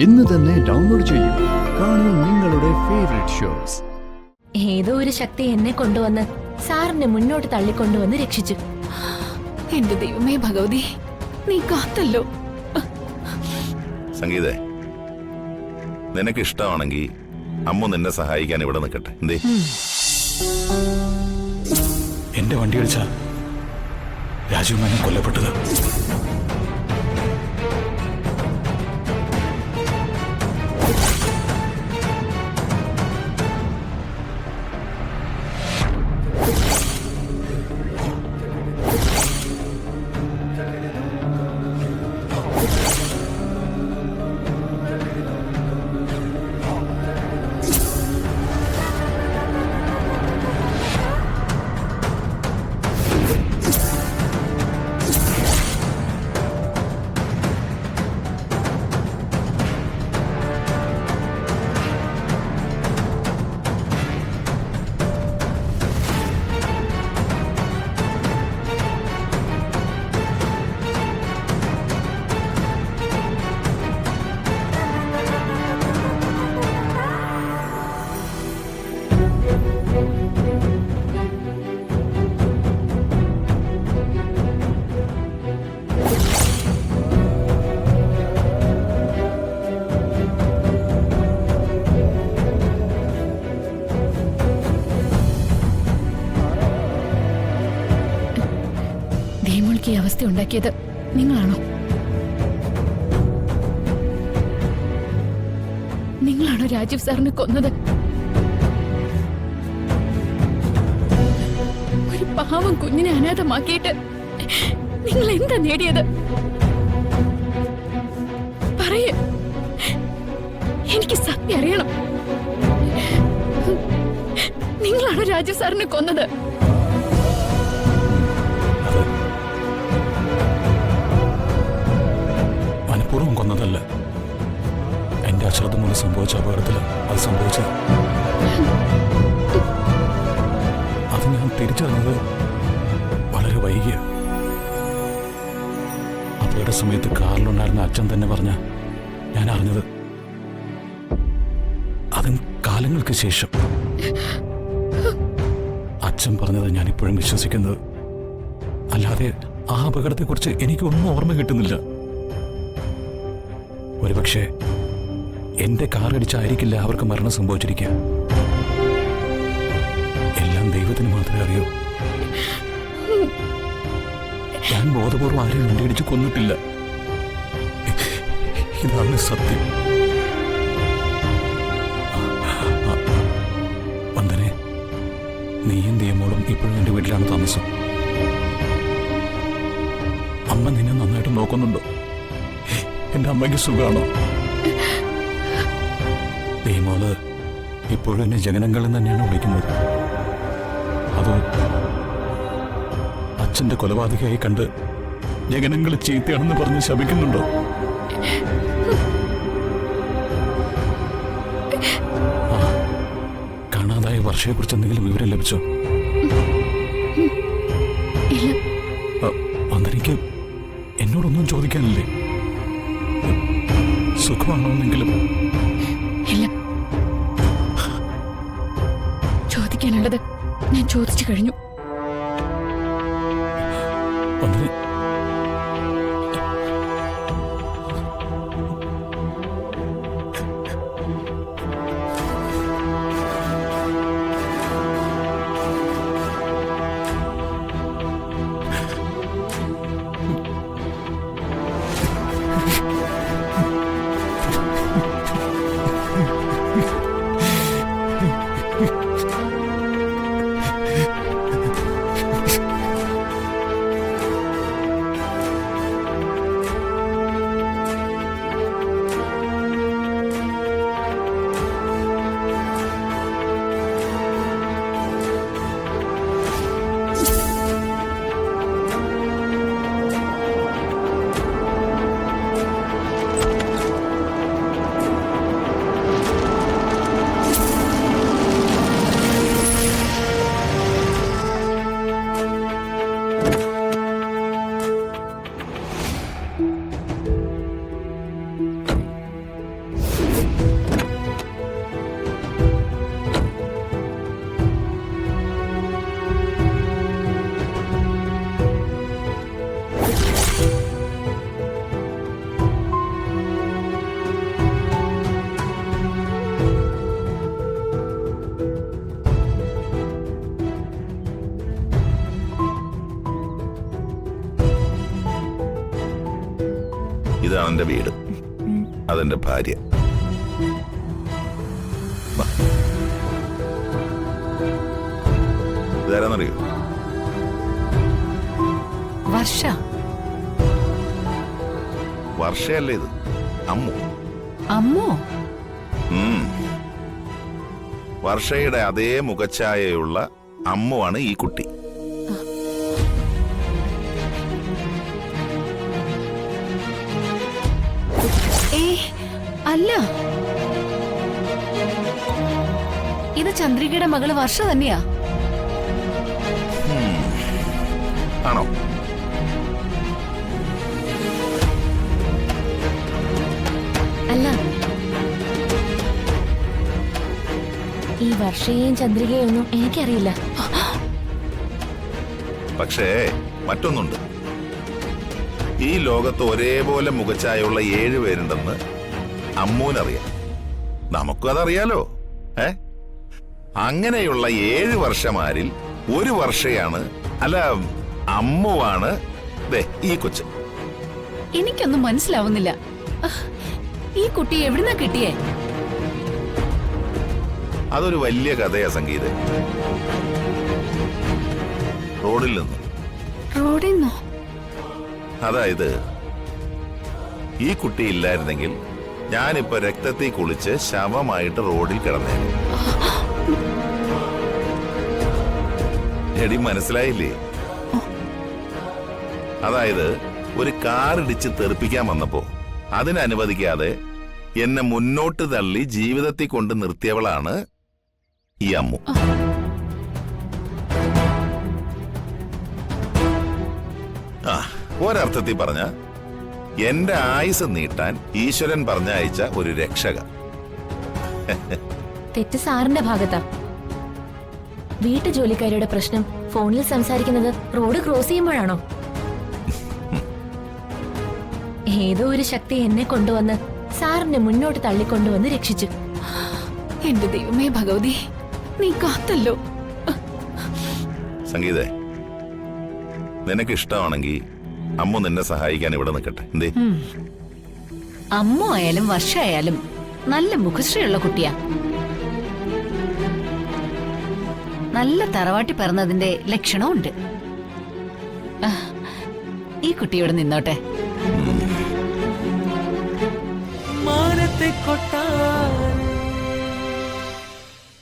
ഇന്ന് തന്നെ ഡൗൺലോഡ് ചെയ്യൂ. കാണൂ നിങ്ങളുടെ ഫേവറേറ്റ് ഷോസ്. ഏതോ ഒരു ശക്തി എന്നെ കൊണ്ടുവന്ന് സാറിനെ മുന്നോട്ട് തള്ളിക്കൊണ്ടുവന്ന് രക്ഷിച്ചു. എന്റെ ദൈവമേ ഭഗവതി, നീ കാത്തല്ലോ. സംഗീതേ, നിനക്ക് ഇഷ്ടമാണെങ്കിൽ അമ്മ നിന്നെ സഹായിക്കാൻ ഇവിടെ നിൽക്കട്ടെ. എന്തേ? എന്റെ വണ്ടി അടിച്ച രാജീവ് മേനോൻ കൊല്ലപ്പെട്ടത്. ദേമുൾക്ക് ഈ അവസ്ഥ ഉണ്ടാക്കിയത് നിങ്ങളാണോ? നിങ്ങളാണോ രാജീവ് സാറിനെ കൊന്നത്? ഒരു പാവം കുഞ്ഞിനെ അനാഥമാക്കിയിട്ട് നിങ്ങൾ എന്താ നേടിയത്? പറയേ, എനിക്ക് സത്യം അറിയണം. നിങ്ങളാണോ രാജീവ് സാറിനെ കൊന്നത്? മനഃപൂർവ്വം കൊന്നതല്ല. എന്റെ അശ്രദ്ധ മൂലം സംഭവിച്ച അപകടത്തിൽ അത് സംഭവിച്ചത്. അത് ഞാൻ തിരിച്ചറിഞ്ഞത് വളരെ വൈകിയ. അപകട സമയത്ത് കാറിലുണ്ടായിരുന്ന അച്ഛൻ തന്നെ പറഞ്ഞ ഞാൻ അറിഞ്ഞത്. അതും കാലങ്ങൾക്ക് ശേഷം. അച്ഛൻ പറഞ്ഞത് ഞാനിപ്പോഴും വിശ്വസിക്കുന്നത്. അല്ലാതെ ആ അപകടത്തെക്കുറിച്ച് എനിക്കൊന്നും ഓർമ്മ കിട്ടുന്നില്ല. ഒരുപക്ഷെ എന്റെ കാറടിച്ചായിരിക്കില്ല അവർക്ക് മരണം സംഭവിച്ചിരിക്കുക. എല്ലാം ദൈവത്തിന് മാത്രമേ അറിയൂ. ഞാൻ ബോധപൂർവ്വം ആരെയും വണ്ടിയടിച്ച് കൊന്നിട്ടില്ല. ഇതാണ് സത്യം. വന്ദനെ, നീയും ദിയമോളും ഇപ്പോഴും എന്റെ വീട്ടിലാണ് താമസം. അമ്മ നിന്നെ നന്നായിട്ട് നോക്കുന്നുണ്ടോ? എന്റെ അമ്മയ്ക്ക് സുഖമാണോ? ദൈവമോള് ഇപ്പോഴും എന്നെ ജനനങ്ങളിൽ തന്നെയാണ് വിളിക്കുന്നത്. അതോ അച്ഛന്റെ കൊലപാതകയായി കണ്ട് ജനനങ്ങൾ ചീത്തയാണെന്ന് പറഞ്ഞ് ശപിക്കുന്നുണ്ടോ? കാണാതായ വർഷയെക്കുറിച്ച് എന്തെങ്കിലും വിവരം ലഭിച്ചോ? വന്ദനയ്ക്ക് എന്നോടൊന്നും ചോദിക്കാനില്ലേ? സുഖമാണോന്നെങ്കിലും? ഇല്ല, ചോദിക്കാനുള്ളത് ഞാൻ ചോദിച്ചു കഴിഞ്ഞു. വന്ദന, ഇതാണ് എന്റെ വീട്, അതെന്റെ ഭാര്യ. വാ. ഇതാരാന്നറിയോ? വർഷ. വർഷയല്ലേ ഇത്, അമ്മു. അമ്മോ? വർഷയുടെ അതേ മുഖഛായയുള്ള അമ്മുവാണ് ഈ കുട്ടി. അല്ല, ഇത് ചന്ദ്രികയുടെ മകള് വർഷ തന്നെയാ. ആണോ? അല്ല, ഈ വർഷയെയും ചന്ദ്രികയും ഒന്നും എനിക്കറിയില്ല. പക്ഷേ മറ്റൊന്നുണ്ട്, ഈ ലോകത്ത് ഒരേപോലെ മുഖഛായുള്ള 7 പേരുണ്ടെന്ന് അമ്മൂനറിയാം. നമുക്കും അതറിയാലോ. അങ്ങനെയുള്ള 7 വർഷമാരിൽ ഒരു വർഷയാണ്, അല്ല അമ്മുവാണ് ഈ കൊച്ച്. എനിക്കൊന്നും മനസ്സിലാവുന്നില്ല. ഈ കുട്ടി എവിടുന്നാ കിട്ടിയേ? അതൊരു വലിയ കഥയാ സംഗീത. റോഡിൽ നിന്ന്. റോഡിൽ നിന്നോ? അതായത് ഈ കുട്ടി ഇല്ലായിരുന്നെങ്കിൽ ഞാനിപ്പോ രക്തത്തിൽ കുളിച്ച് ശവമായിട്ട് റോഡിൽ കിടന്നേനെ. എടി മനസ്സിലായില്ലേ? അതായത് ഒരു കാർ ഇടിച്ച് തെറിപ്പിക്കാൻ വന്നപ്പോ അതിനനുവദിക്കാതെ എന്നെ മുന്നോട്ട് തള്ളി ജീവിതത്തിൽ കൊണ്ട് നിർത്തിയവളാണ് ഈ അമ്മു. ഒരർത്ഥത്തിൽ പറഞ്ഞ എന്റെ ആയുസ് നീട്ടാൻ ഈശ്വരൻ പറഞ്ഞയച്ച ഒരു രക്ഷക. തെറ്റ് സാറിന്റെ ഭാഗത്താ. വീട്ടു ജോലിക്കാരുടെ പ്രശ്നം ഫോണിൽ സംസാരിക്കുന്നത് റോഡ് ക്രോസ് ചെയ്യുമ്പോഴാണോ? ഏതോ ഒരു ശക്തി എന്നെ കൊണ്ടുവന്ന് സാറിനെ മുന്നോട്ട് തള്ളിക്കൊണ്ടുവന്ന് രക്ഷിച്ചു. എന്റെ ദൈവമേ ഭഗവതി, നീ കാത്തല്ലോ. സംഗീതേ, നിനക്ക് ഇഷ്ടമാണെങ്കിൽ അമ്മു നിന്നെ സഹായിക്കാൻ ഇവിടെ നിൽക്കട്ടെ. എന്തേ? അമ്മ ആയാലും വർഷ ആയാലും നല്ല മുഖശ്രീയുള്ള കുട്ടിയാ. നല്ല തറവാട്ടി പിറന്നതിന്റെ ലക്ഷണമുണ്ട്. ഈ കുട്ടിയോട് നിന്നോട്ടെ. മാനത്തെ കൊട്ടാ